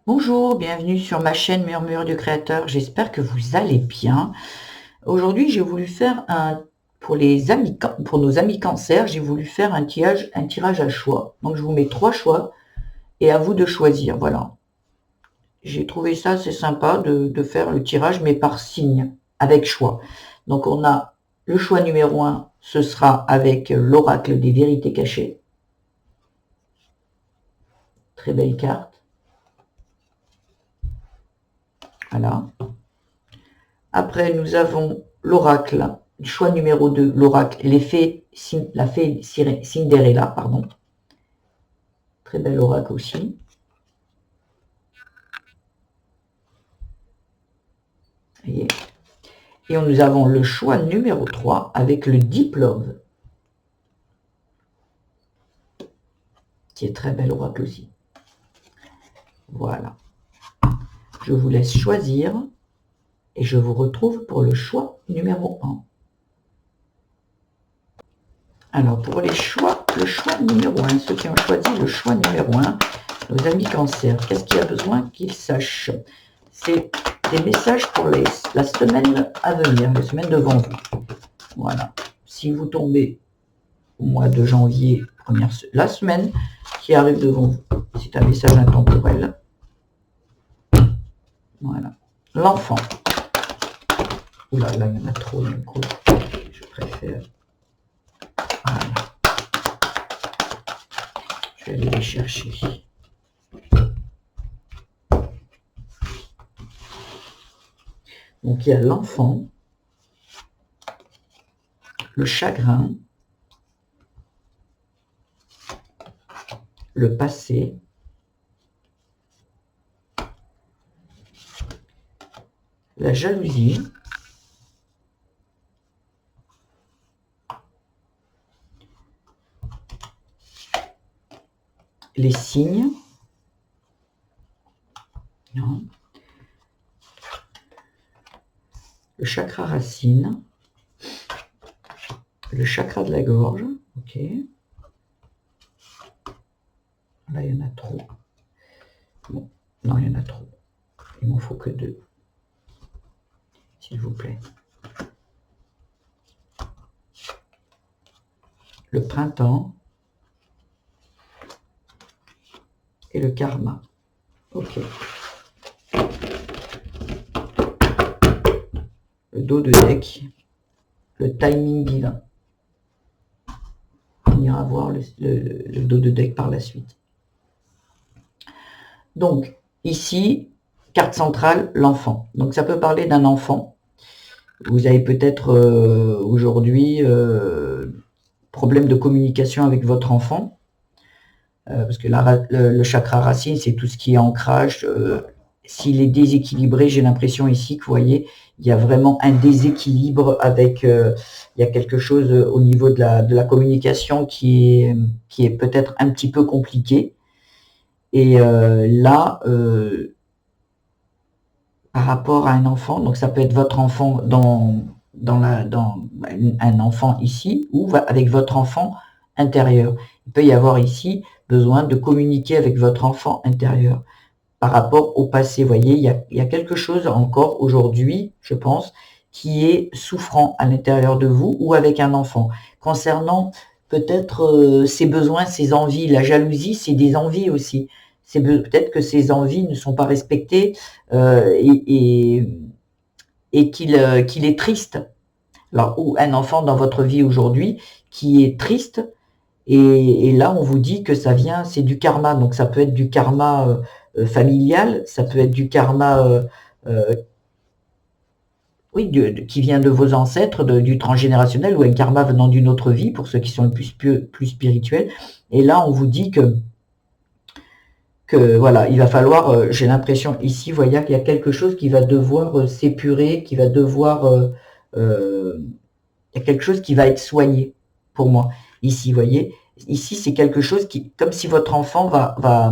Bonjour, bienvenue sur ma chaîne Murmure du Créateur. J'espère que vous allez bien. Aujourd'hui, j'ai voulu faire pour pour nos amis cancer, j'ai voulu faire un tirage à choix. Donc, je vous mets 3 choix et à vous de choisir. Voilà. J'ai trouvé ça assez sympa de faire le tirage, mais par signe, avec choix. Donc, on a le choix numéro 1, ce sera avec l'oracle des vérités cachées. Très belle carte. Voilà. Après, nous avons l'oracle, choix numéro 2, l'oracle, la fée Cinderella, pardon. Très bel oracle aussi. Voyez. Et nous avons le choix numéro 3 avec le diplôme, qui est très bel oracle aussi. Voilà. Je vous laisse choisir et je vous retrouve pour le choix numéro 1. Alors, pour les choix, le choix numéro 1, ceux qui ont choisi le choix numéro 1, nos amis cancer, qu'est-ce qu'il y a besoin qu'ils sachent? C'est des messages pour la semaine à venir, les semaines devant vous. Voilà. Si vous tombez au mois de janvier, la semaine qui arrive devant vous, c'est un message intemporel. Voilà. L'enfant. Oula, là, il y en a trop d'un coup. Je préfère. Voilà. Je vais aller les chercher. Donc, il y a l'enfant, le chagrin, le passé, la jalousie, les signes, non, le chakra racine, le chakra de la gorge, ok. Là, il y en a trop. Bon, non, il y en a trop. Il m'en faut que 2. S'il vous plaît. Le printemps et le karma. Ok. Le dos de deck, le timing divin. On ira voir le dos de deck par la suite. Donc, ici, carte centrale, l'enfant. Donc, ça peut parler d'un enfant. Vous avez peut-être aujourd'hui problème de communication avec votre enfant. Parce que le chakra racine, c'est tout ce qui est ancrage. S'il est déséquilibré, j'ai l'impression ici que vous voyez, il y a vraiment un déséquilibre avec, il y a quelque chose au niveau de la communication qui est peut-être un petit peu compliqué. Et là, par rapport à un enfant, donc ça peut être votre enfant un enfant ici, ou avec votre enfant intérieur. Il peut y avoir ici besoin de communiquer avec votre enfant intérieur par rapport au passé. Vous voyez, il y a quelque chose encore aujourd'hui, je pense, qui est souffrant à l'intérieur de vous ou avec un enfant. Concernant peut-être ses besoins, ses envies, la jalousie, c'est des envies aussi. C'est peut-être que ces envies ne sont pas respectées et qu'il est triste. Alors, ou un enfant dans votre vie aujourd'hui qui est triste, et là on vous dit que ça vient, c'est du karma. Donc ça peut être du karma familial, ça peut être du karma oui, qui vient de vos ancêtres, du transgénérationnel, ou un karma venant d'une autre vie, pour ceux qui sont le plus spirituels. Et là, on vous dit que voilà, il va falloir, j'ai l'impression ici, vous voyez qu'il y a quelque chose qui va devoir s'épurer, qui va devoir, il y a quelque chose qui va être soigné pour moi. Ici, vous voyez, ici c'est quelque chose qui, comme si votre enfant va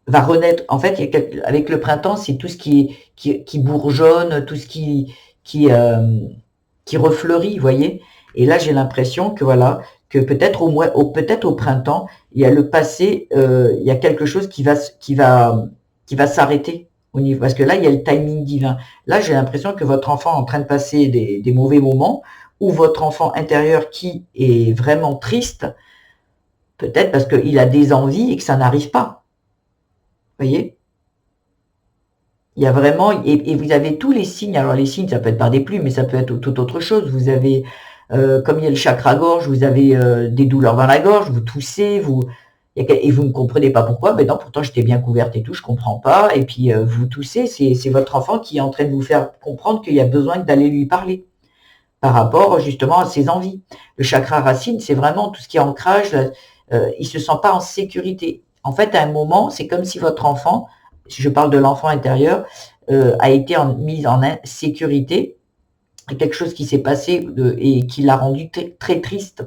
renaître. En fait, avec le printemps, c'est tout ce qui bourgeonne, tout ce qui refleurit, vous voyez. Et là, j'ai l'impression que voilà, que peut-être peut-être au printemps, il y a le passé, il y a quelque chose qui va s'arrêter au niveau, parce que là, il y a le timing divin. Là, j'ai l'impression que votre enfant est en train de passer des mauvais moments, ou votre enfant intérieur qui est vraiment triste, peut-être parce qu'il a des envies et que ça n'arrive pas. Vous voyez? Il y a vraiment, et vous avez tous les signes. Alors les signes, ça peut être par des plumes, mais ça peut être tout autre chose. Vous avez, comme il y a le chakra-gorge, vous avez des douleurs dans la gorge, vous toussez, et vous ne comprenez pas pourquoi. Ben non, pourtant j'étais bien couverte et tout, je comprends pas. Et puis vous toussez, c'est votre enfant qui est en train de vous faire comprendre qu'il y a besoin d'aller lui parler par rapport justement à ses envies. Le chakra racine, c'est vraiment tout ce qui est ancrage. Il se sent pas en sécurité. En fait, à un moment, c'est comme si votre enfant, si je parle de l'enfant intérieur, a été mis en insécurité, quelque chose qui s'est passé et qui l'a rendu très triste.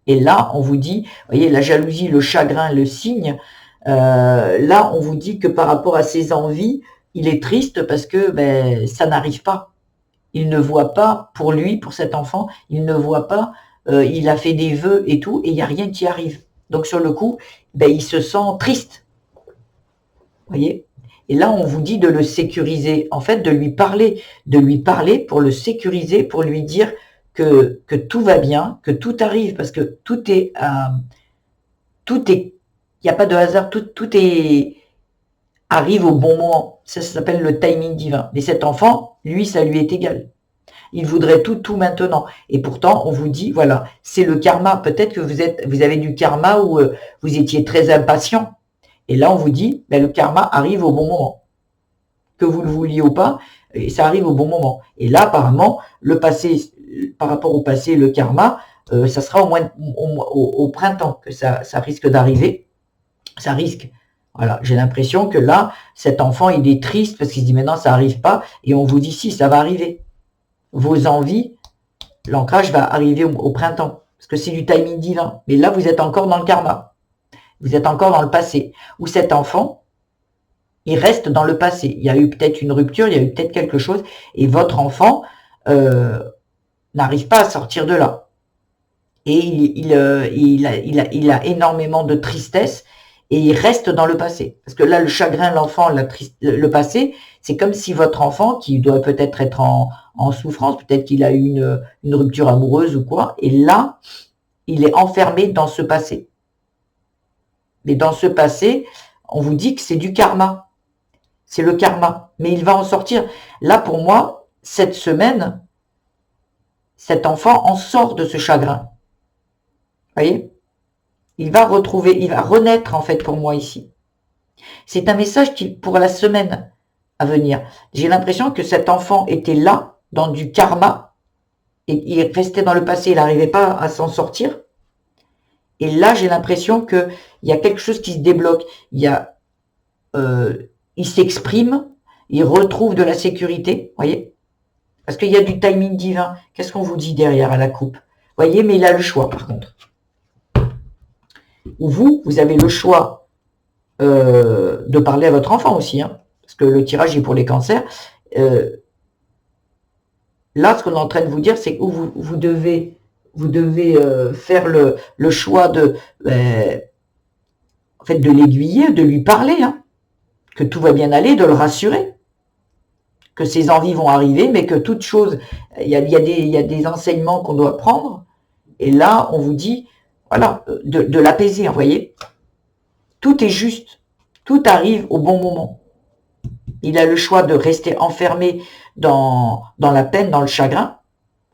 Et là, on vous dit, vous voyez, la jalousie, le chagrin, le signe, là, on vous dit que par rapport à ses envies, il est triste parce que ben, ça n'arrive pas. Il ne voit pas, pour lui, pour cet enfant, il ne voit pas, il a fait des vœux et tout, et il n'y a rien qui arrive. Donc sur le coup, ben, il se sent triste. Vous voyez? Et là, on vous dit de le sécuriser, en fait, de lui parler pour le sécuriser, pour lui dire que tout va bien, que tout arrive, parce que il n'y a pas de hasard, tout arrive au bon moment. Ça s'appelle le timing divin. Mais cet enfant, lui, ça lui est égal. Il voudrait tout maintenant. Et pourtant, on vous dit, voilà, c'est le karma. Peut-être que vous avez du karma où vous étiez très impatient. Et là, on vous dit, ben, le karma arrive au bon moment. Que vous le vouliez ou pas, et ça arrive au bon moment. Et là, apparemment, le passé, par rapport au passé, le karma, ça sera au printemps que ça risque d'arriver. Ça risque. Voilà, j'ai l'impression que là, cet enfant, il est triste parce qu'il se dit maintenant, ça arrive pas. Et on vous dit, si, ça va arriver. Vos envies, l'ancrage va arriver au printemps. Parce que c'est du timing divin. Mais là, vous êtes encore dans le karma. Vous êtes encore dans le passé. Où cet enfant, il reste dans le passé. Il y a eu peut-être une rupture, il y a eu peut-être quelque chose. Et votre enfant n'arrive pas à sortir de là. Et il a énormément de tristesse. Et il reste dans le passé. Parce que là, le chagrin, l'enfant, le passé, c'est comme si votre enfant, qui doit peut-être être en souffrance, peut-être qu'il a eu une rupture amoureuse ou quoi, et là, il est enfermé dans ce passé. Mais dans ce passé, on vous dit que c'est du karma. C'est le karma. Mais il va en sortir. Là, pour moi, cette semaine, cet enfant en sort de ce chagrin. Vous voyez ? Il va renaître en fait pour moi ici. C'est un message pour la semaine à venir. J'ai l'impression que cet enfant était là, dans du karma, et il restait dans le passé, il n'arrivait pas à s'en sortir. Et là, j'ai l'impression qu'il y a quelque chose qui se débloque. Il s'exprime, il retrouve de la sécurité, voyez ? Parce qu'il y a du timing divin. Qu'est-ce qu'on vous dit derrière à la coupe ? Voyez, mais il a le choix par contre. Ou vous avez le choix de parler à votre enfant aussi, hein, parce que le tirage est pour les cancers. Là, ce qu'on est en train de vous dire, c'est que vous devez faire le choix en fait, de l'aiguiller, de lui parler, hein, que tout va bien aller, de le rassurer, que ses envies vont arriver, mais que toute chose, il y a des enseignements qu'on doit prendre. Et là, on vous dit, voilà, de l'apaiser, vous voyez. Tout est juste, tout arrive au bon moment. Il a le choix de rester enfermé dans la peine, dans le chagrin,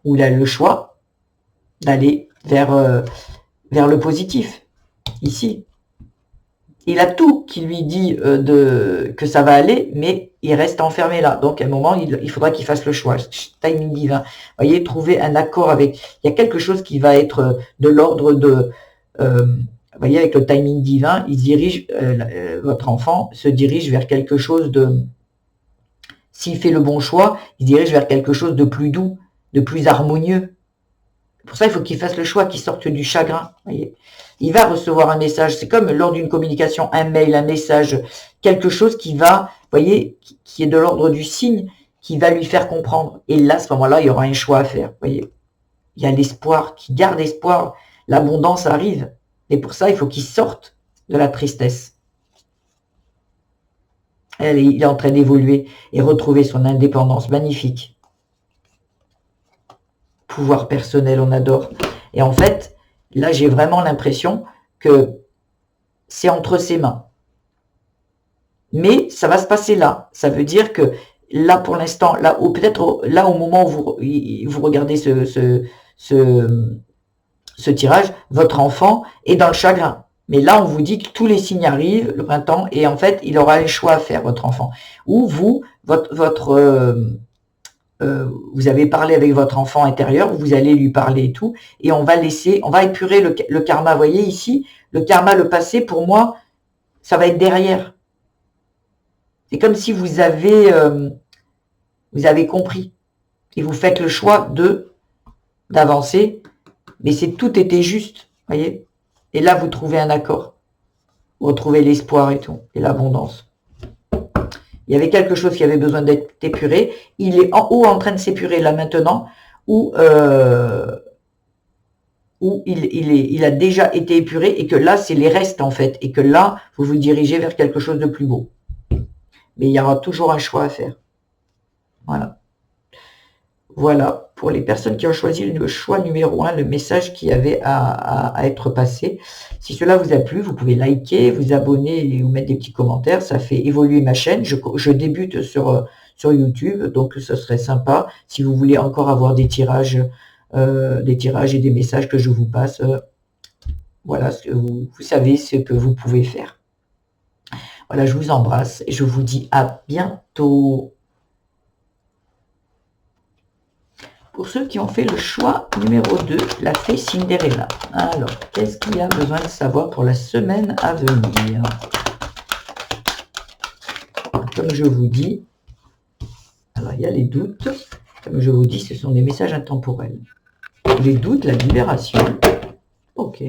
ou il a le choix d'aller vers le positif, ici. Il a tout qui lui dit que ça va aller, mais il reste enfermé là. Donc à un moment, il faudra qu'il fasse le choix. Timing divin. Vous voyez, trouver un accord avec... Il y a quelque chose qui va être de l'ordre de... vous voyez, avec le timing divin, il dirige, votre enfant se dirige vers quelque chose de... S'il fait le bon choix, il se dirige vers quelque chose de plus doux, de plus harmonieux. Pour ça, il faut qu'il fasse le choix, qu'il sorte du chagrin. Voyez. Il va recevoir un message. C'est comme lors d'une communication, un mail, un message, quelque chose qui va, voyez, qui est de l'ordre du signe, qui va lui faire comprendre. Et là, à ce moment-là, il y aura un choix à faire. Voyez. Il y a l'espoir, qui garde espoir. L'abondance arrive. Et pour ça, il faut qu'il sorte de la tristesse. Il est en train d'évoluer et retrouver son indépendance. Magnifique. Pouvoir personnel, on adore. Et en fait, là, j'ai vraiment l'impression que c'est entre ses mains. Mais ça va se passer là. Ça veut dire que là, pour l'instant, là, ou peut-être là, au moment où vous regardez ce tirage, votre enfant est dans le chagrin. Mais là, on vous dit que tous les signes arrivent, le printemps, et en fait, il aura les choix à faire, votre enfant. Ou vous, vous avez parlé avec votre enfant intérieur, vous allez lui parler et tout, et on va épurer le karma. Vous voyez ici, le karma, le passé, pour moi, ça va être derrière. C'est comme si vous avez compris et vous faites le choix d'avancer, mais tout était juste, voyez. Et là, vous trouvez un accord, vous retrouvez l'espoir et tout, et l'abondance. Il y avait quelque chose qui avait besoin d'être épuré. Il est en haut en train de s'épurer là maintenant, où il a déjà été épuré et que là, c'est les restes en fait, et que là, vous vous dirigez vers quelque chose de plus beau. Mais il y aura toujours un choix à faire. Voilà. Voilà, pour les personnes qui ont choisi le choix numéro 1, le message qui avait à être passé. Si cela vous a plu, vous pouvez liker, vous abonner et vous mettre des petits commentaires. Ça fait évoluer ma chaîne. Je débute sur YouTube, donc ce serait sympa. Si vous voulez encore avoir des tirages et des messages que je vous passe, voilà, vous savez ce que vous pouvez faire. Voilà, je vous embrasse et je vous dis à bientôt. Pour ceux qui ont fait le choix numéro 2, la fée Cinderella. Alors, qu'est-ce qu'il y a besoin de savoir pour la semaine à venir? Comme je vous dis, alors il y a les doutes. Comme je vous dis, ce sont des messages intemporels. Les doutes, la libération. Ok.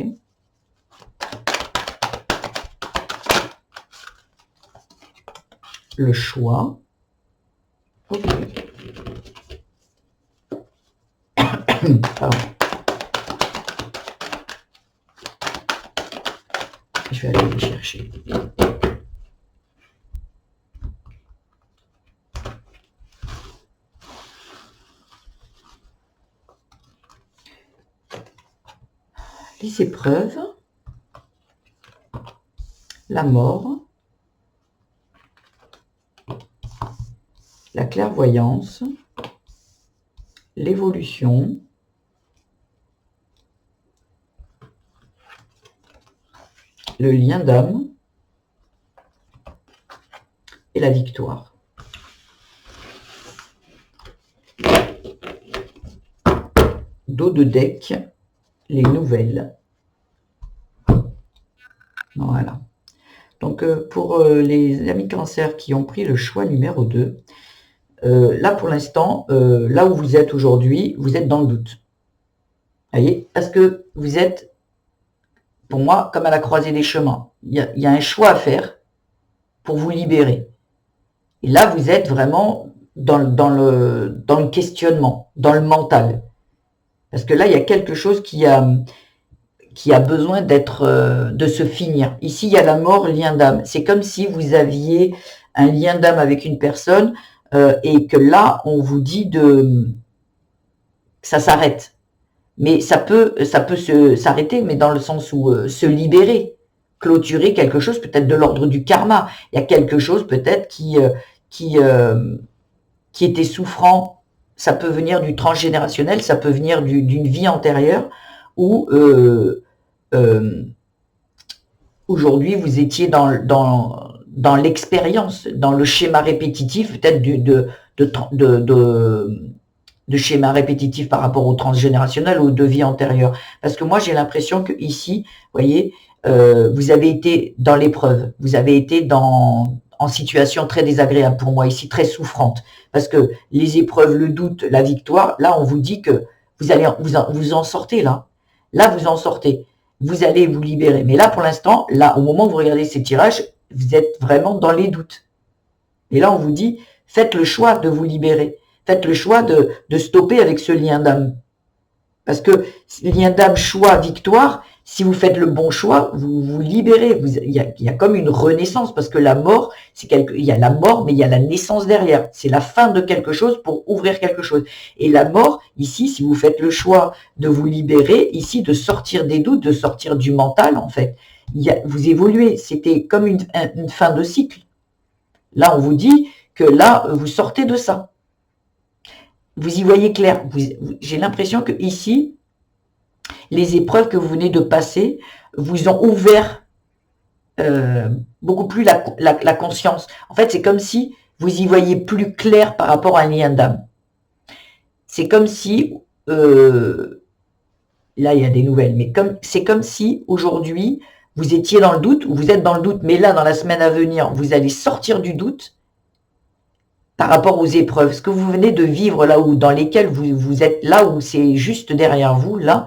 Le choix. Ok. Pardon. Je vais aller les chercher. Les épreuves, la mort, la clairvoyance, l'évolution, le lien d'âme et la victoire. Dos de deck, les nouvelles. Voilà. Donc pour les amis cancer qui ont pris le choix numéro 2, là pour l'instant, là où vous êtes aujourd'hui, vous êtes dans le doute. Vous voyez, parce que vous êtes, pour moi, comme à la croisée des chemins. Il y a un choix à faire pour vous libérer. Et là, vous êtes vraiment dans le questionnement, dans le mental. Parce que là, il y a quelque chose qui a besoin de se finir. Ici, il y a la mort, lien d'âme. C'est comme si vous aviez un lien d'âme avec une personne et que là, on vous dit que ça s'arrête. Mais ça peut s'arrêter, mais dans le sens où se libérer, clôturer quelque chose, peut-être de l'ordre du karma. Il y a quelque chose peut-être qui était souffrant. Ça peut venir du transgénérationnel, ça peut venir d'une vie antérieure où aujourd'hui vous étiez dans l'expérience, dans le schéma répétitif, peut-être de schéma répétitif par rapport au transgénérationnel ou de vie antérieure. Parce que moi, j'ai l'impression que ici, vous voyez, vous avez été dans l'épreuve, vous avez été en situation très désagréable pour moi ici, très souffrante. Parce que les épreuves, le doute, la victoire, là, on vous dit que vous en sortez là. Là, vous en sortez. Vous allez vous libérer. Mais là, pour l'instant, là, au moment où vous regardez ces tirages, vous êtes vraiment dans les doutes. Et là, on vous dit, faites le choix de vous libérer. Faites le choix de stopper avec ce lien d'âme. Parce que lien d'âme, choix, victoire, si vous faites le bon choix, vous vous libérez. Il y a comme une renaissance, parce que la mort, il y a la mort, mais il y a la naissance derrière. C'est la fin de quelque chose pour ouvrir quelque chose. Et la mort, ici, si vous faites le choix de vous libérer, ici, de sortir des doutes, de sortir du mental, en fait, vous évoluez. C'était comme une fin de cycle. Là, on vous dit que là, vous sortez de ça. Vous y voyez clair. J'ai l'impression que ici, les épreuves que vous venez de passer vous ont ouvert beaucoup plus la conscience. En fait, c'est comme si vous y voyez plus clair par rapport à un lien d'âme. C'est comme si, là il y a des nouvelles, mais c'est comme si aujourd'hui, vous étiez dans le doute, ou vous êtes dans le doute, mais là, dans la semaine à venir, vous allez sortir du doute par rapport aux épreuves, ce que vous venez de vivre là où, dans lesquelles vous êtes là où c'est juste derrière vous, là,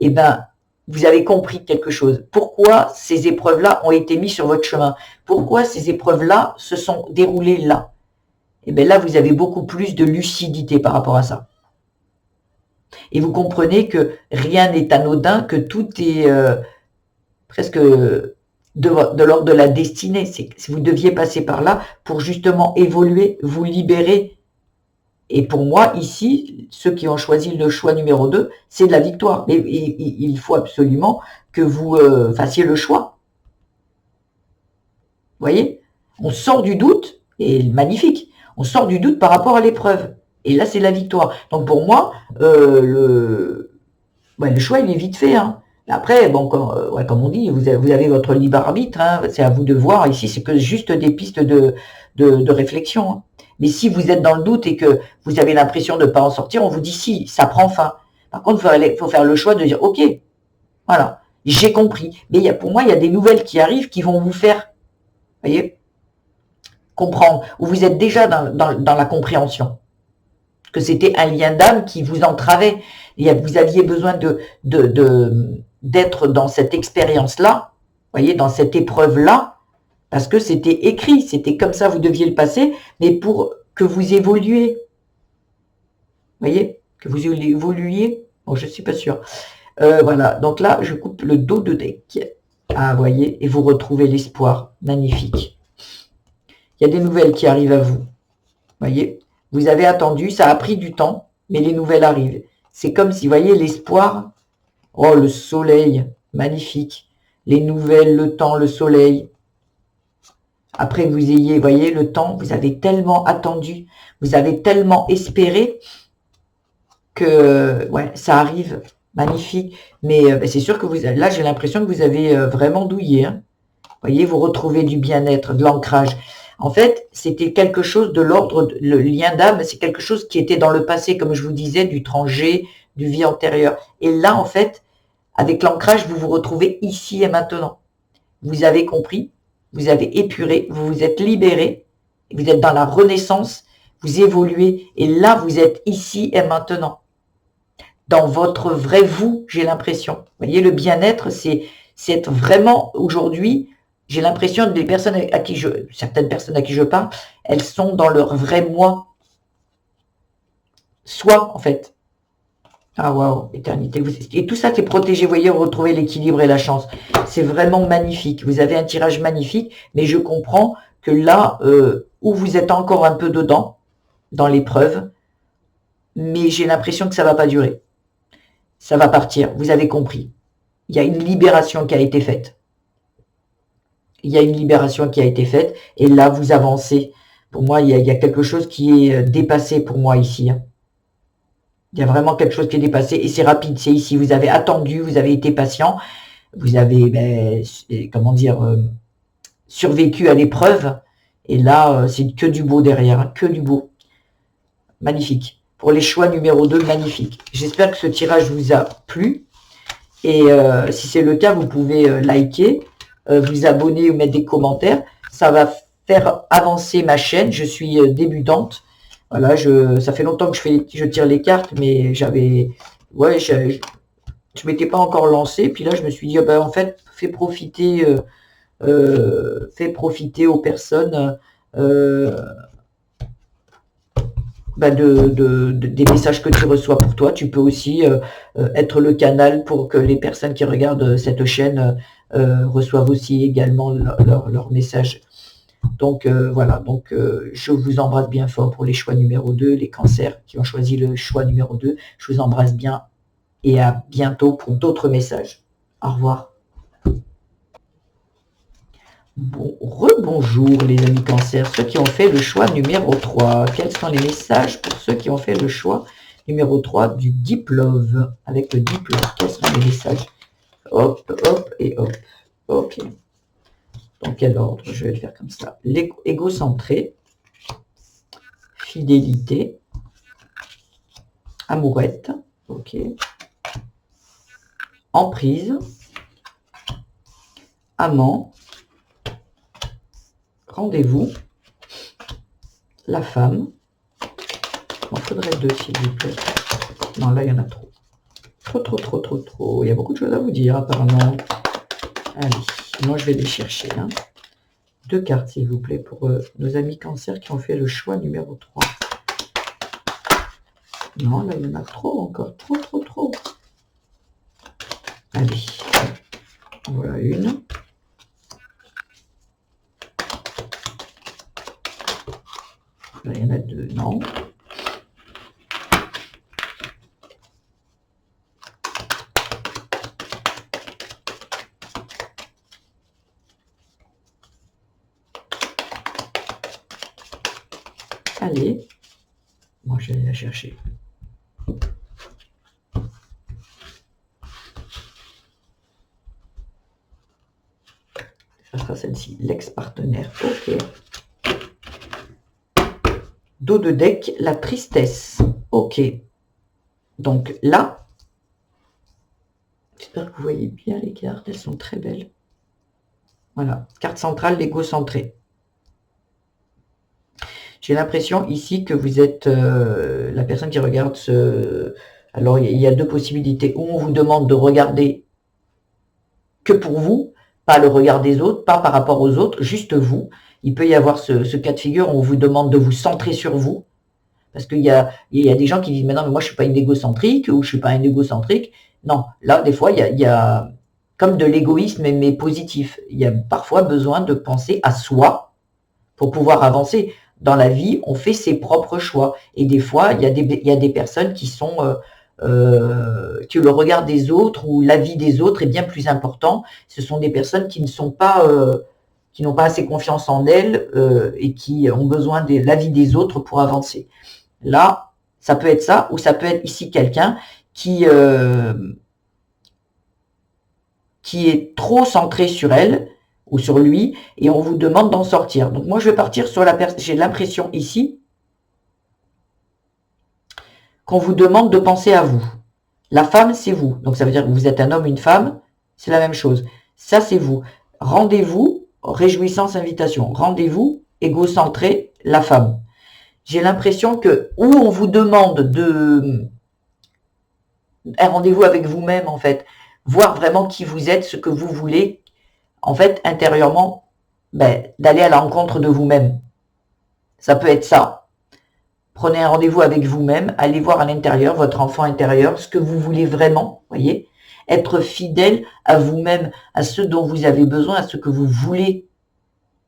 eh ben, vous avez compris quelque chose. Pourquoi ces épreuves-là ont été mises sur votre chemin? Pourquoi ces épreuves-là se sont déroulées là? Et bien là, vous avez beaucoup plus de lucidité par rapport à ça. Et vous comprenez que rien n'est anodin, que tout est presque de l'ordre de la destinée. Si vous deviez passer par là pour justement évoluer, vous libérer. Et pour moi, ici, ceux qui ont choisi le choix numéro 2, c'est de la victoire. Mais il faut absolument que vous fassiez le choix. Vous voyez? On sort du doute, et magnifique, on sort du doute par rapport à l'épreuve. Et là, c'est la victoire. Donc pour moi, le choix, il est vite fait. Hein. Après, bon, comme on dit, vous avez votre libre arbitre. Hein, c'est à vous de voir. Ici, c'est que juste des pistes de réflexion. Hein. Mais si vous êtes dans le doute et que vous avez l'impression de ne pas en sortir, on vous dit si, ça prend fin. Par contre, il faut faire le choix de dire, ok, voilà, j'ai compris. Mais pour moi, il y a des nouvelles qui arrivent qui vont vous faire, voyez, comprendre. Ou vous êtes déjà dans la compréhension. Que c'était un lien d'âme qui vous entravait. Et vous aviez besoin d'être dans cette expérience-là, voyez, dans cette épreuve-là, parce que c'était écrit, c'était comme ça, vous deviez le passer, mais pour que vous évoluiez. Voyez, que vous évoluiez. Bon, je ne suis pas sûre. Voilà, donc là, je coupe le dos de deck. Ah, voyez, et vous retrouvez l'espoir. Magnifique. Il y a des nouvelles qui arrivent à vous. Voyez, vous avez attendu, ça a pris du temps, mais les nouvelles arrivent. C'est comme si, vous voyez, l'espoir, oh, le soleil, magnifique. Les nouvelles, le temps, le soleil. Après que vous ayez, vous voyez, le temps, vous avez tellement attendu, vous avez tellement espéré que, ouais, ça arrive, magnifique. Mais c'est sûr que là, j'ai l'impression que vous avez vraiment douillé. Hein. Vous voyez, vous retrouvez du bien-être, de l'ancrage. En fait, c'était quelque chose de l'ordre, le lien d'âme, c'est quelque chose qui était dans le passé, comme je vous disais, du transgé, du vie antérieure. Et là, en fait, avec l'ancrage, vous vous retrouvez ici et maintenant. Vous avez compris, vous avez épuré, vous vous êtes libéré, vous êtes dans la renaissance, vous évoluez, et là, vous êtes ici et maintenant. Dans votre vrai vous, j'ai l'impression. Vous voyez, le bien-être, c'est être vraiment aujourd'hui. J'ai l'impression que certaines personnes à qui je parle, elles sont dans leur vrai moi. Soi, en fait. Ah, waouh, éternité. Et tout ça, c'est protégé. Vous voyez, vous retrouvez l'équilibre et la chance. C'est vraiment magnifique. Vous avez un tirage magnifique, mais je comprends que là, où vous êtes encore un peu dedans, dans l'épreuve, mais j'ai l'impression que ça ne va pas durer. Ça va partir. Vous avez compris. Il y a une libération qui a été faite. Il y a une libération qui a été faite, et là, vous avancez. Pour moi, il y a quelque chose qui est dépassé pour moi ici. Hein. Il y a vraiment quelque chose qui est dépassé, et c'est rapide, c'est ici. Vous avez attendu, vous avez été patient, vous avez, comment dire, survécu à l'épreuve, et là, c'est que du beau derrière, hein, que du beau. Magnifique. Pour les choix numéro 2, magnifique. J'espère que ce tirage vous a plu, et si c'est le cas, vous pouvez liker, vous abonner ou mettre des commentaires. Ça va faire avancer ma chaîne. Je suis débutante. Voilà, ça fait longtemps que je tire les cartes, mais je m'étais pas encore lancé. Puis là, je me suis dit, en fait, fais profiter aux personnes des messages que tu reçois pour toi. Tu peux aussi être le canal pour que les personnes qui regardent cette chaîne reçoivent aussi également leur message. Donc voilà, donc je vous embrasse bien fort pour les choix numéro 2, les cancers qui ont choisi le choix numéro 2. Je vous embrasse bien et à bientôt pour d'autres messages. Au revoir. Bon, rebonjour les amis cancer, ceux qui ont fait le choix numéro 3. Quels sont les messages pour ceux qui ont fait le choix numéro 3 du Deep Love? Avec le Deep Love, quels sont les messages? Hop, hop et hop. Ok. Dans quel ordre? Je vais le faire comme ça. Égocentré, fidélité, amourette, ok. Emprise, amant, rendez-vous, la femme. Il en faudrait 2 s'il vous plaît. Non, là il y en a trop. Trop. Il y a beaucoup de choses à vous dire apparemment. Allez, moi je vais les chercher. 2 cartes s'il vous plaît pour nos amis cancer qui ont fait le choix numéro 3. Non, là il y en a trop encore. Trop. Allez, voilà une. Là, il y en a 2, non. Allez, moi je vais aller la chercher. Ça sera celle-ci, l'ex-partenaire. Ok. Dos de deck, la tristesse. Ok. Donc là, j'espère que vous voyez bien les cartes, elles sont très belles. Voilà, carte centrale, l'égocentré. J'ai l'impression ici que vous êtes la personne qui regarde ce... Alors, il y a 2 possibilités. Où on vous demande de regarder que pour vous, pas le regard des autres, pas par rapport aux autres, juste vous. Il peut y avoir ce cas de figure où on vous demande de vous centrer sur vous. Parce qu'il y a des gens qui disent, mais non, mais moi, je suis pas une égocentrique ou je suis pas un égocentrique. Non, là, des fois, il y a comme de l'égoïsme, mais positif. Il y a parfois besoin de penser à soi pour pouvoir avancer. Dans la vie, on fait ses propres choix. Et des fois, il y a des personnes qui sont... que le regard des autres ou l'avis des autres est bien plus important. Ce sont des personnes qui ne sont pas... qui n'ont pas assez confiance en elles et qui ont besoin de l'avis des autres pour avancer. Là, ça peut être ça, ou ça peut être ici quelqu'un qui est trop centré sur elle ou sur lui, et on vous demande d'en sortir. Donc moi, je vais partir sur la personne. J'ai l'impression ici qu'on vous demande de penser à vous. La femme, c'est vous. Donc ça veut dire que vous êtes un homme, une femme, c'est la même chose. Ça, c'est vous. Rendez-vous, réjouissance, invitation. Rendez-vous, égocentré, la femme. J'ai l'impression que, où on vous demande un rendez-vous avec vous-même, en fait, voir vraiment qui vous êtes, ce que vous voulez, en fait, intérieurement, d'aller à la rencontre de vous-même. Ça peut être ça. Prenez un rendez-vous avec vous-même, allez voir à l'intérieur, votre enfant intérieur, ce que vous voulez vraiment, voyez, être fidèle à vous-même, à ce dont vous avez besoin, à ce que vous voulez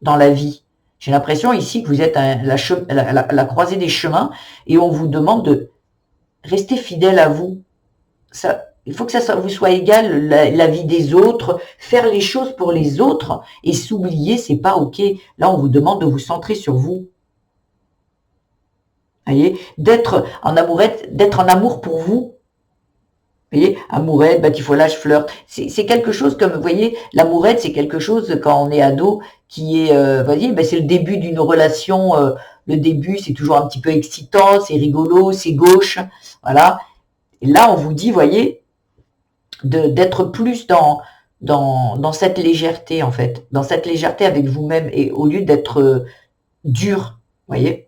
dans la vie. J'ai l'impression ici que vous êtes à la croisée des chemins et on vous demande de rester fidèle à vous. Ça, il faut que ça vous soit égal la vie des autres, faire les choses pour les autres et s'oublier, c'est pas ok. Là, on vous demande de vous centrer sur vous. Voyez, d'être en amourette, d'être en amour pour vous. Vous voyez, amourette, batifolage, flirt, c'est quelque chose comme, vous voyez, l'amourette, c'est quelque chose quand on est ado qui est, vous voyez, c'est le début d'une relation. Le début, c'est toujours un petit peu excitant, c'est rigolo, c'est gauche, voilà. Et là, on vous dit, voyez, d'être plus dans cette légèreté, en fait, dans cette légèreté avec vous-même, et au lieu d'être dur, voyez.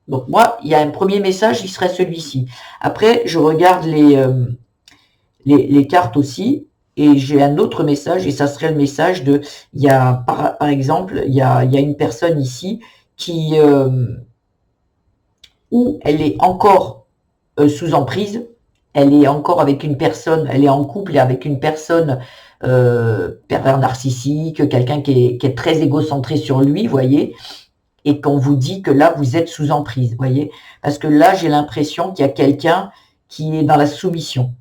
Donc moi, il y a un premier message, il serait celui-ci. Après, je regarde les cartes aussi, et j'ai un autre message, et ça serait le message de, il y a par exemple, il y a une personne ici qui ou elle est encore sous emprise, elle est encore avec une personne, elle est en couple et avec une personne pervers narcissique, quelqu'un qui est très égocentré sur lui, voyez, et qu'on vous dit que là, vous êtes sous emprise, voyez. Parce que là, j'ai l'impression qu'il y a quelqu'un qui est dans la soumission.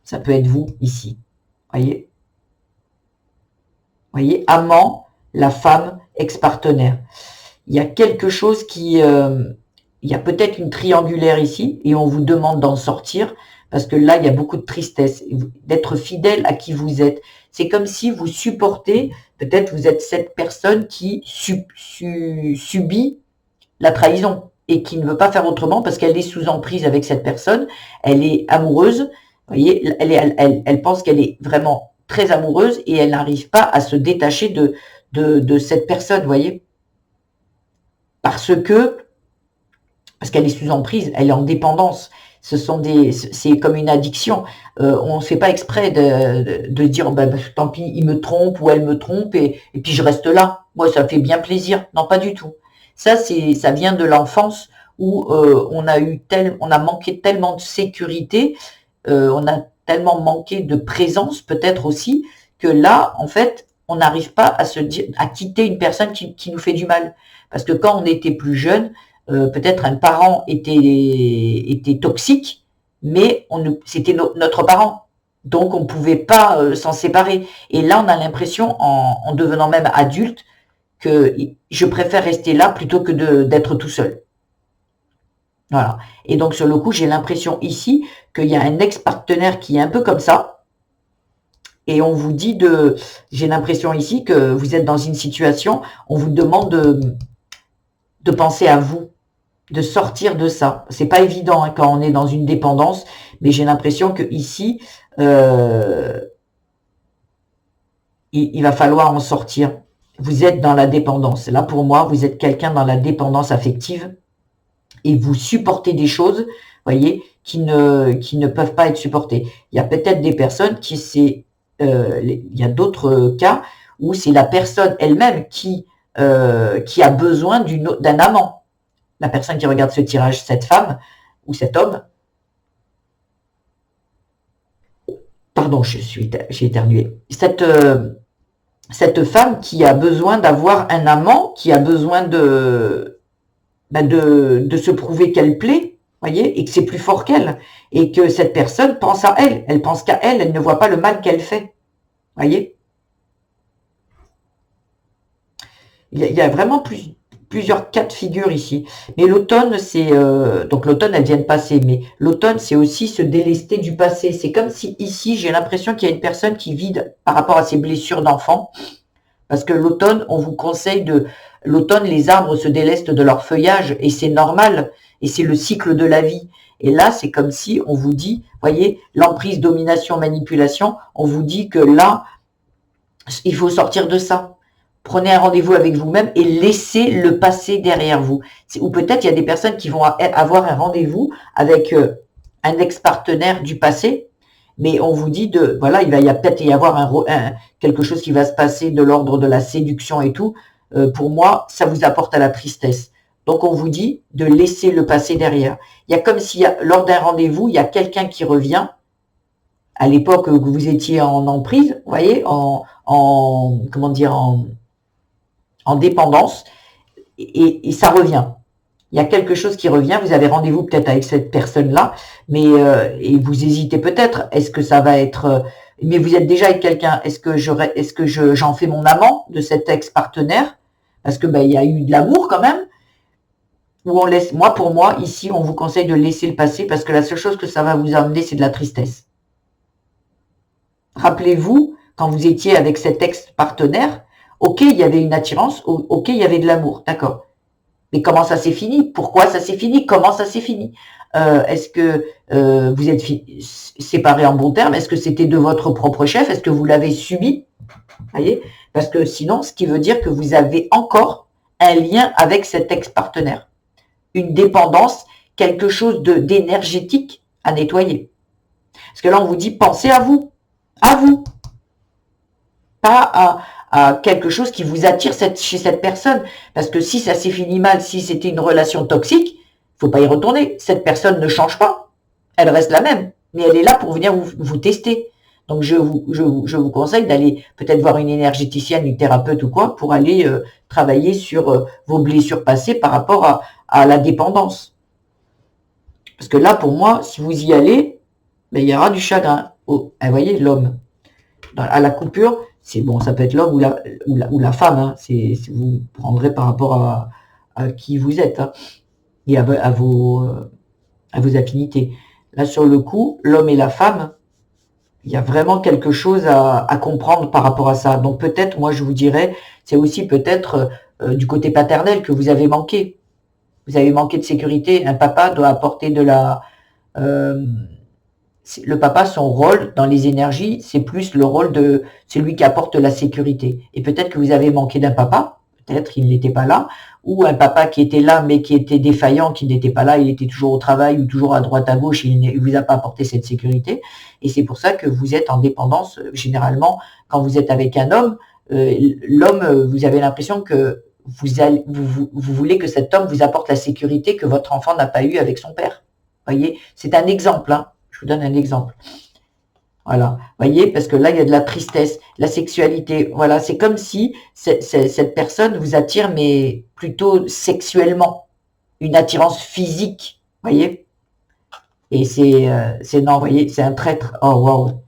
Ça peut être vous, ici, voyez. Voyez, amant, la femme, ex-partenaire. Il y a quelque chose qui... il y a peut-être une triangulaire ici, et on vous demande d'en sortir, parce que là, il y a beaucoup de tristesse, d'être fidèle à qui vous êtes. C'est comme si vous supportez, peut-être vous êtes cette personne qui subit la trahison, et qui ne veut pas faire autrement, parce qu'elle est sous emprise avec cette personne, elle est amoureuse, vous voyez, elle pense qu'elle est vraiment très amoureuse, et elle n'arrive pas à se détacher de cette personne, vous voyez, parce qu'elle est sous emprise, elle est en dépendance. C'est comme une addiction. On ne fait pas exprès de dire bah, tant pis, il me trompe ou elle me trompe et puis je reste là. Moi, ça me fait bien plaisir. Non, pas du tout. Ça vient de l'enfance où on a manqué tellement de sécurité, on a tellement manqué de présence peut-être aussi que là, en fait, on n'arrive pas à quitter une personne qui nous fait du mal. Parce que quand on était plus jeune, peut-être un parent était toxique, mais c'était notre parent. Donc on ne pouvait pas s'en séparer. Et là, on a l'impression, en devenant même adulte, que je préfère rester là plutôt que d'être tout seul. Voilà. Et donc sur le coup, j'ai l'impression ici qu'il y a un ex-partenaire qui est un peu comme ça. Et on vous dit j'ai l'impression ici que vous êtes dans une situation, on vous demande de penser à vous, de sortir de ça. C'est pas évident hein, quand on est dans une dépendance, mais j'ai l'impression que ici, il va falloir en sortir. Vous êtes dans la dépendance. Là, pour moi, vous êtes quelqu'un dans la dépendance affective et vous supportez des choses, voyez, qui ne peuvent pas être supportées. Il y a peut-être des personnes il y a d'autres cas où c'est la personne elle-même qui a besoin d'un amant. La personne qui regarde ce tirage, cette femme ou cet homme, pardon, j'ai éternué, cette femme qui a besoin d'avoir un amant, qui a besoin de se prouver qu'elle plaît, voyez, et que c'est plus fort qu'elle, et que cette personne pense à elle, elle pense qu'à elle, elle ne voit pas le mal qu'elle fait, voyez. Il y a vraiment plusieurs cas de figure ici. Mais l'automne, donc l'automne, elle vient de passer, mais l'automne, c'est aussi se délester du passé. C'est comme si ici, j'ai l'impression qu'il y a une personne qui vide par rapport à ses blessures d'enfant. Parce que l'automne, on vous conseille l'automne, les arbres se délestent de leur feuillage et c'est normal. Et c'est le cycle de la vie. Et là, c'est comme si on vous dit, voyez, l'emprise, domination, manipulation, on vous dit que là, il faut sortir de ça. Prenez un rendez-vous avec vous-même et laissez le passé derrière vous. Ou peut-être il y a des personnes qui vont avoir un rendez-vous avec un ex-partenaire du passé, mais on vous dit voilà, il va peut-être y avoir quelque chose qui va se passer de l'ordre de la séduction et tout. Pour moi, ça vous apporte à la tristesse. Donc on vous dit de laisser le passé derrière. Il y a comme si lors d'un rendez-vous, il y a quelqu'un qui revient à l'époque où vous étiez en emprise, vous voyez, comment dire, en dépendance, et ça revient. Il y a quelque chose qui revient, vous avez rendez-vous peut-être avec cette personne-là, mais et vous hésitez peut-être, est-ce que ça va être... mais vous êtes déjà avec quelqu'un, est-ce que j'en fais mon amant de cet ex-partenaire? Parce que il y a eu de l'amour quand même, ou on laisse... Pour moi, ici, on vous conseille de laisser le passé, parce que la seule chose que ça va vous amener, c'est de la tristesse. Rappelez-vous, quand vous étiez avec cet ex-partenaire, ok, il y avait une attirance, ok, il y avait de l'amour, d'accord. Mais comment ça s'est fini? Pourquoi ça s'est fini? Comment ça s'est fini? Est-ce que vous êtes séparés en bons termes? Est-ce que c'était de votre propre chef? Est-ce que vous l'avez subi? Voyez? Parce que sinon, ce qui veut dire que vous avez encore un lien avec cet ex-partenaire. Une dépendance, quelque chose d'énergétique à nettoyer. Parce que là, on vous dit, pensez à vous. À vous. Pas à quelque chose qui vous attire chez cette personne. Parce que si ça s'est fini mal, si c'était une relation toxique, faut pas y retourner. Cette personne ne change pas, elle reste la même, mais elle est là pour venir vous tester. Donc je vous conseille d'aller peut-être voir une énergéticienne, une thérapeute ou quoi, pour aller travailler sur vos blessures passées par rapport à la dépendance. Parce que là, pour moi, si vous y allez, ben, il y aura du chagrin. Oh, vous voyez, l'homme. À la coupure, c'est bon, ça peut être l'homme ou la femme, hein, vous prendrez par rapport à qui vous êtes, hein, et à vos affinités. Là, sur le coup, l'homme et la femme, il y a vraiment quelque chose à comprendre par rapport à ça. Donc peut-être, moi je vous dirais, c'est aussi peut-être du côté paternel que vous avez manqué. Vous avez manqué de sécurité. Un papa doit apporter de la... le papa, son rôle dans les énergies, c'est plus le rôle de celui qui apporte la sécurité. Et peut-être que vous avez manqué d'un papa, peut-être il n'était pas là, ou un papa qui était là mais qui était défaillant, qui n'était pas là, il était toujours au travail ou toujours à droite à gauche, il ne vous a pas apporté cette sécurité. Et c'est pour ça que vous êtes en dépendance. Généralement, quand vous êtes avec un homme, l'homme, vous avez l'impression que vous voulez que cet homme vous apporte la sécurité que votre enfant n'a pas eu avec son père. Voyez, c'est un exemple, hein. Je vous donne un exemple. Voilà, voyez, parce que là, il y a de la tristesse, la sexualité. Voilà, c'est comme si cette personne vous attire, mais plutôt sexuellement, une attirance physique, voyez. Et c'est non, voyez, c'est un traître. Oh, waouh.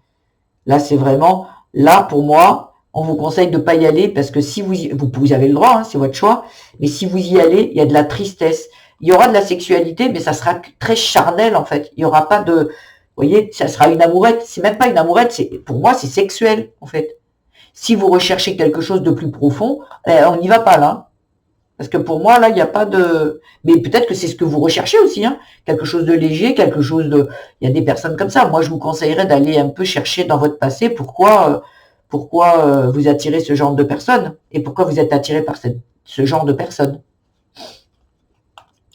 Là, c'est vraiment, là, pour moi, on vous conseille de pas y aller parce que si vous avez le droit, hein, c'est votre choix, mais si vous y allez, il y a de la tristesse. Il y aura de la sexualité, mais ça sera très charnel, en fait. Il y aura pas de, vous voyez, ça sera une amourette. C'est même pas une amourette, pour moi, c'est sexuel, en fait. Si vous recherchez quelque chose de plus profond, on n'y va pas, là. Parce que pour moi, là, il n'y a pas de... Mais peut-être que c'est ce que vous recherchez aussi, hein. Quelque chose de léger, quelque chose de... Il y a des personnes comme ça. Moi, je vous conseillerais d'aller un peu chercher dans votre passé pourquoi vous attirez ce genre de personnes et pourquoi vous êtes attiré par ce genre de personnes.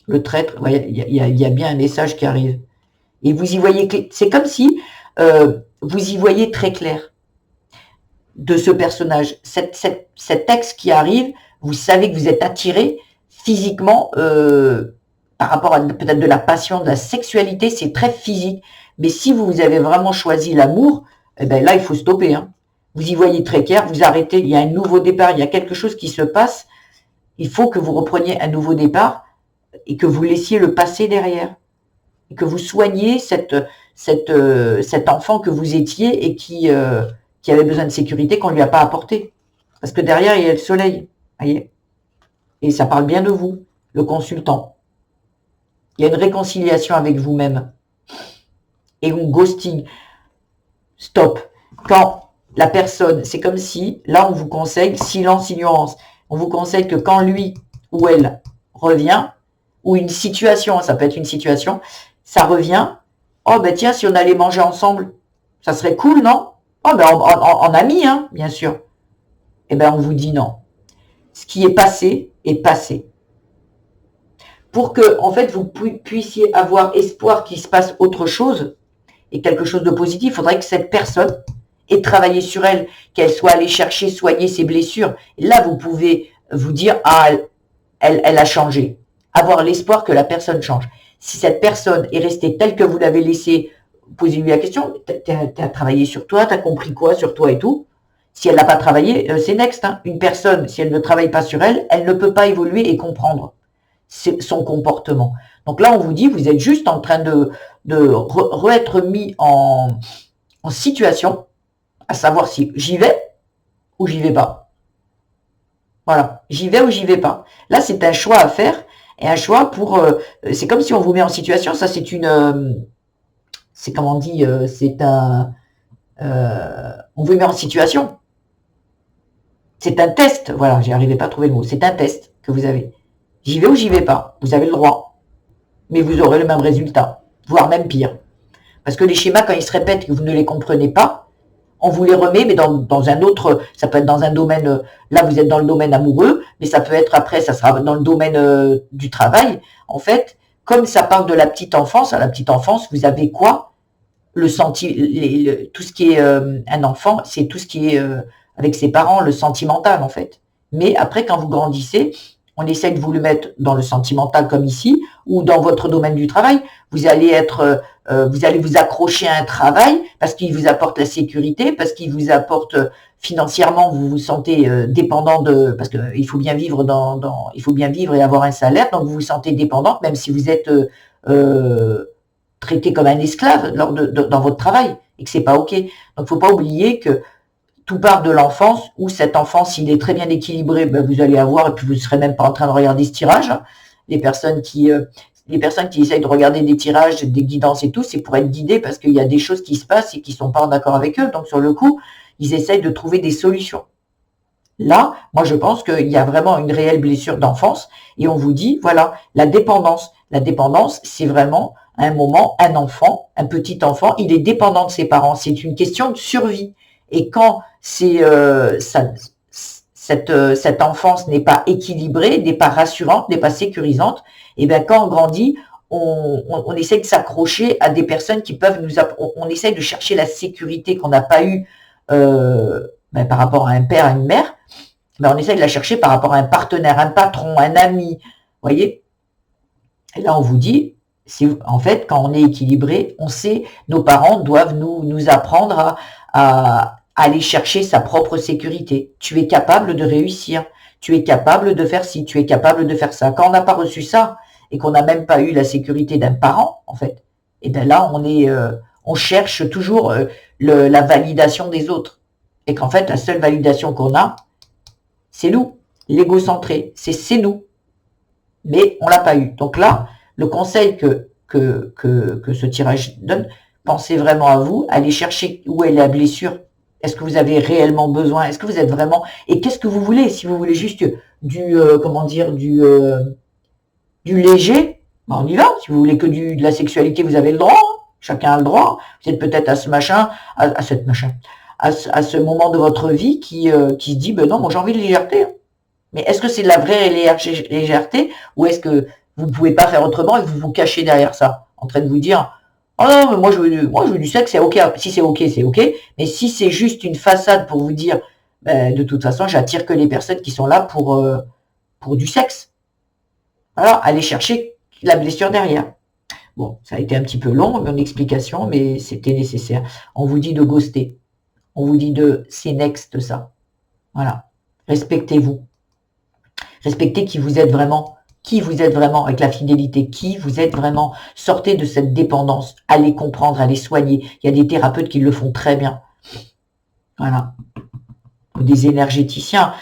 Le traître, il y a bien un message qui arrive. Et vous y voyez... C'est comme si vous y voyez très clair de ce personnage. Cet ex qui arrive, vous savez que vous êtes attiré physiquement par rapport à peut-être de la passion, de la sexualité, c'est très physique. Mais si vous avez vraiment choisi l'amour, eh ben là, il faut stopper, hein. Vous y voyez très clair, vous arrêtez, il y a un nouveau départ, il y a quelque chose qui se passe. Il faut que vous repreniez un nouveau départ et que vous laissiez le passé derrière. Et que vous soigniez cet enfant que vous étiez et qui avait besoin de sécurité qu'on ne lui a pas apporté. Parce que derrière, il y a le soleil. Voyez. Et ça parle bien de vous, le consultant. Il y a une réconciliation avec vous-même. Et un ghosting. Stop. Quand la personne, c'est comme si, là on vous conseille, silence, ignorance. On vous conseille que quand lui ou elle revient, ou une situation, ça peut être une situation, ça revient, oh ben tiens, si on allait manger ensemble, ça serait cool, non? Oh ben en amis, hein, bien sûr. Eh ben on vous dit non. Ce qui est passé est passé. Pour que, en fait, vous puissiez avoir espoir qu'il se passe autre chose et quelque chose de positif, il faudrait que cette personne ait travaillé sur elle, qu'elle soit allée chercher, soigner ses blessures. Et là, vous pouvez vous dire, ah, elle a changé. Avoir l'espoir que la personne change. Si cette personne est restée telle que vous l'avez laissée, posez-lui la question, t'as travaillé sur toi, t'as compris quoi sur toi et tout. Si elle n'a pas travaillé, c'est next, hein. Une personne, si elle ne travaille pas sur elle, elle ne peut pas évoluer et comprendre son comportement. Donc là, on vous dit, vous êtes juste en train de être mis en situation, à savoir si j'y vais ou j'y vais pas. Voilà, j'y vais ou j'y vais pas. Là, c'est un choix à faire, et un choix pour... c'est comme si on vous met en situation, ça c'est une... c'est comment on dit, c'est un... on vous met en situation. C'est un test, voilà, j'y arrivais pas à trouver le mot, c'est un test que vous avez. J'y vais ou j'y vais pas, vous avez le droit. Mais vous aurez le même résultat, voire même pire. Parce que les schémas, quand ils se répètent et que vous ne les comprenez pas, on vous les remet, mais dans un autre, ça peut être dans un domaine, là vous êtes dans le domaine amoureux, mais ça peut être après, ça sera dans le domaine du travail. En fait, comme ça parle de la petite enfance, à la petite enfance, vous avez quoi? Tout ce qui est un enfant, c'est tout ce qui est avec ses parents, le sentimental en fait. Mais après, quand vous grandissez, on essaie de vous le mettre dans le sentimental comme ici, ou dans votre domaine du travail. Vous allez vous accrocher à un travail parce qu'il vous apporte la sécurité, parce qu'il vous apporte financièrement, vous vous sentez dépendant de, parce qu'il faut bien vivre il faut bien vivre et avoir un salaire, donc vous vous sentez dépendante, même si vous êtes traité comme un esclave dans votre travail et que c'est pas ok. Donc faut pas oublier que tout part de l'enfance, où cet enfant, s'il est très bien équilibré, ben vous allez avoir, et puis vous ne serez même pas en train de regarder ce tirage. Les personnes qui essayent de regarder des tirages, des guidances et tout, c'est pour être guidés parce qu'il y a des choses qui se passent et qui sont pas en accord avec eux. Donc sur le coup, ils essayent de trouver des solutions. Là, moi je pense qu'il y a vraiment une réelle blessure d'enfance et on vous dit, voilà, la dépendance. La dépendance, c'est vraiment à un moment, un enfant, un petit enfant, il est dépendant de ses parents. C'est une question de survie. Et quand cette enfance n'est pas équilibrée, n'est pas rassurante, n'est pas sécurisante, et bien quand on grandit, on essaie de s'accrocher à des personnes qui peuvent on essaie de chercher la sécurité qu'on n'a pas eue par rapport à un père, à une mère, ben on essaie de la chercher par rapport à un partenaire, un patron, un ami, voyez. Et là on vous dit, en fait, quand on est équilibré, on sait, nos parents doivent nous apprendre à aller chercher sa propre sécurité. Tu es capable de réussir, tu es capable de faire ci, tu es capable de faire ça. Quand on n'a pas reçu ça et qu'on n'a même pas eu la sécurité d'un parent, en fait, et bien là, on cherche toujours la validation des autres. Et qu'en fait, la seule validation qu'on a, c'est nous, l'égocentré, c'est nous. Mais on l'a pas eu. Donc là, le conseil que ce tirage donne, pensez vraiment à vous, allez chercher où est la blessure. Est-ce que vous avez réellement besoin? Est-ce que vous êtes vraiment... Et qu'est-ce que vous voulez? Si vous voulez juste du léger, ben on y va. Si vous voulez que de la sexualité, vous avez le droit. Chacun a le droit. Vous êtes peut-être à ce moment de votre vie qui se dit, ben non, moi j'ai envie de légèreté. Mais est-ce que c'est de la vraie légèreté ou est-ce que vous ne pouvez pas faire autrement et vous vous cachez derrière ça, en train de vous dire « Oh non, mais moi je veux du sexe, c'est ok. Si c'est ok, c'est ok. Mais si c'est juste une façade pour vous dire ben, de toute façon, j'attire que les personnes qui sont là pour du sexe. » Alors, allez chercher la blessure derrière. Bon, ça a été un petit peu long, mon explication, mais c'était nécessaire. On vous dit de ghoster. On vous dit c'est next ça. Voilà. Respectez-vous. Respectez qui vous êtes vraiment avec la fidélité, qui vous êtes vraiment. Sortez de cette dépendance, allez comprendre, allez soigner. Il y a des thérapeutes qui le font très bien. Voilà. Des énergéticiens,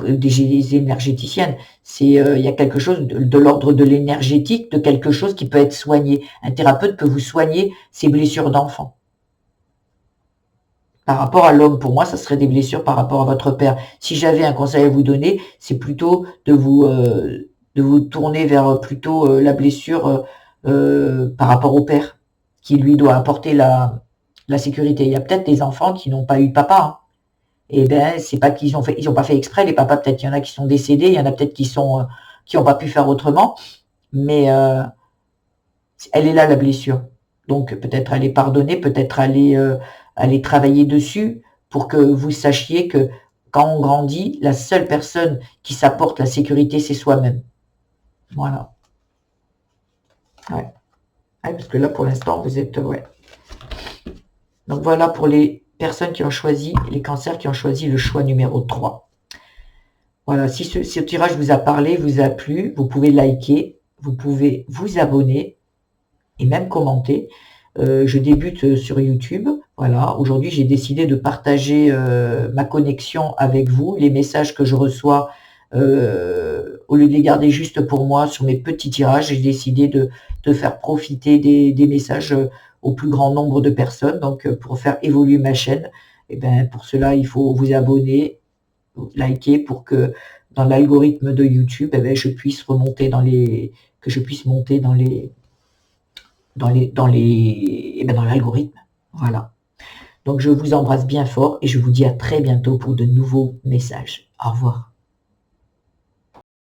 des énergéticiennes, il y a quelque chose de l'ordre de l'énergétique, de quelque chose qui peut être soigné. Un thérapeute peut vous soigner ces blessures d'enfant. Par rapport à l'homme, pour moi, ça serait des blessures par rapport à votre père. Si j'avais un conseil à vous donner, c'est plutôt de vous tourner vers plutôt la blessure par rapport au père, qui lui doit apporter la sécurité. Il y a peut-être des enfants qui n'ont pas eu de papa. Hein. Et ben, c'est pas qu'ils ont pas fait exprès. Les papas, peut-être il y en a qui sont décédés, il y en a peut-être qui ont pas pu faire autrement. Mais elle est là la blessure. Donc peut-être aller pardonner, peut-être aller travailler dessus pour que vous sachiez que quand on grandit, la seule personne qui s'apporte la sécurité, c'est soi-même. Voilà. Ouais. Parce que là, pour l'instant, vous êtes... Ouais. Donc voilà pour les personnes qui ont choisi, les cancers qui ont choisi le choix numéro 3. Voilà, si ce tirage vous a parlé, vous a plu, vous pouvez liker, vous pouvez vous abonner et même commenter. Je débute sur YouTube. Voilà, aujourd'hui j'ai décidé de partager ma connexion avec vous, les messages que je reçois, au lieu de les garder juste pour moi sur mes petits tirages, j'ai décidé de faire profiter des messages au plus grand nombre de personnes. Donc pour faire évoluer ma chaîne, et ben pour cela il faut vous abonner, liker pour que dans l'algorithme de YouTube, eh ben, je puisse remonter que je puisse monter dans l'algorithme. Voilà. Donc je vous embrasse bien fort et je vous dis à très bientôt pour de nouveaux messages. Au revoir.